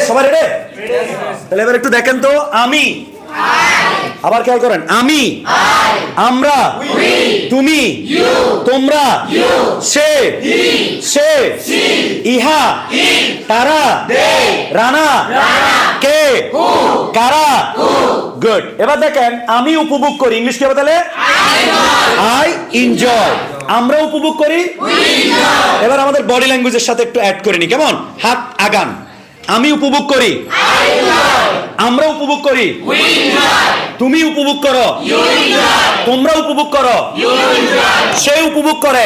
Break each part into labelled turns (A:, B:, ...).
A: সবাই রেডি? তাহলে এবার একটু দেখেন তো, আমি, আবার খেয়াল করেন, আমি, আমরা, তুমি, তোমরা, সে, সে, ইহা, তারা, রানা, কে, কারা। গুড। এবার দেখেন, আমি উপভোগ করি, ইংলিশ কি হবে তাহলে? I enjoy. আমরা উপভোগ করি। এবার আমাদের বডি ল্যাঙ্গুয়েজের সাথে একটু অ্যাড করে নি, কেমন? হাত আগান। আমি উপভোগ করি, আমরা উপভোগ করি, তুমি উপভোগ করো, তোমরা উপভোগ করো, সে উপভোগ করে,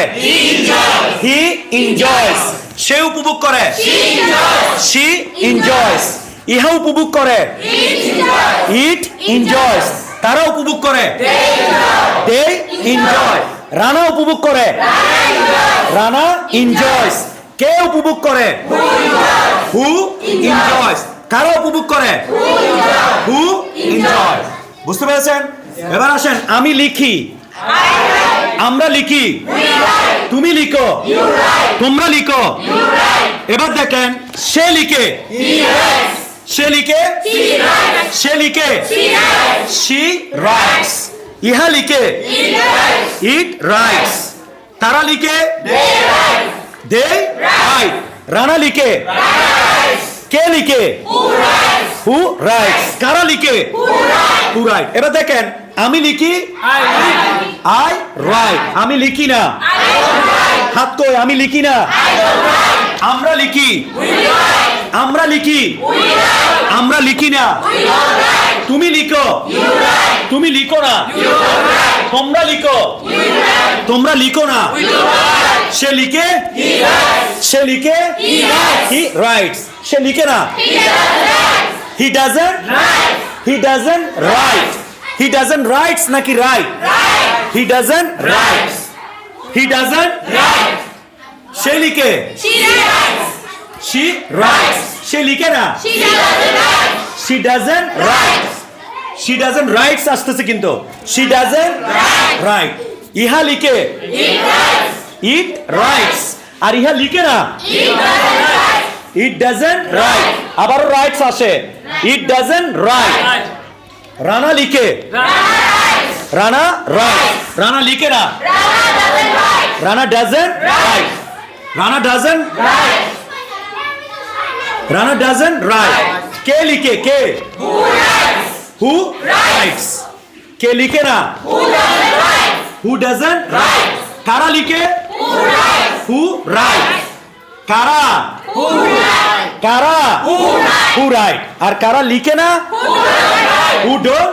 A: হি এনজয়স, সে উপভোগ করে, শি এনজয়স, ইহা উপভোগ করে, ইট এনজয়স, তারা উপভোগ করে, দে এনজয়, রানা উপভোগ করে, রানা এনজয়স, কে উপভোগ করে, হু এনজয়স, কারা উপভোগ করে, হু এনজয়। বুঝতে পেরেছেন? এবার আসেন, আমি লিখি, আমরা লিখি, তুমি লিখো, তোমরা লিখো। এবার দেখেন, সে লিখে, সে লিখে, সে লিখে, শি রাইটস, ইহা লিখে, ইট রাইটস, তারা লিখে, দে রাইট, রানা লিখে, কে লিখে, হু রাইটস, কারা লিখে, হু রাইট। এবার দেখেন, আমি লিখি, আই রাইট, আমি লিখি না, হাত কই, আমি লিখি না, আমরা লিখি, আমরা লিখি, আমরা লিখি না, তুমি লিখো, তুমি লিখো না, তোমরা লিখো, তোমরা লিখো না, সে লিখে, সে লিখে, হি রাইটস, সে লিখে না, he doesn't, he doesn't write, he doesn't writes নাকি write, he doesn't writes, he doesn't write, সে লিখে, শি রাইটস, সে লিখে না, she doesn't write, she doesn't writes আসতেছে কিন্তু, শি ডাজন্ট রাইট, ইহা লিখে, ইট রাইটস, আর ইহা লিখে না, ইট ডাজন্ট রাইট, আবারও রাইটস আসে, ইট ডাজন্ট রাইট, রানা লিখে, রানা রাইট, রানা লিখে না, Rana doesn't write, Rana doesn't write, Rana doesn't write, কে লিখে, কে, হু রাইটস, কে লিখে না, হু ডাজন্ট রাইট, কারা লিখে, হু রাইট, কারা, কারা, হু রাইট, আর কারা লিখে না, হু ডোন্ট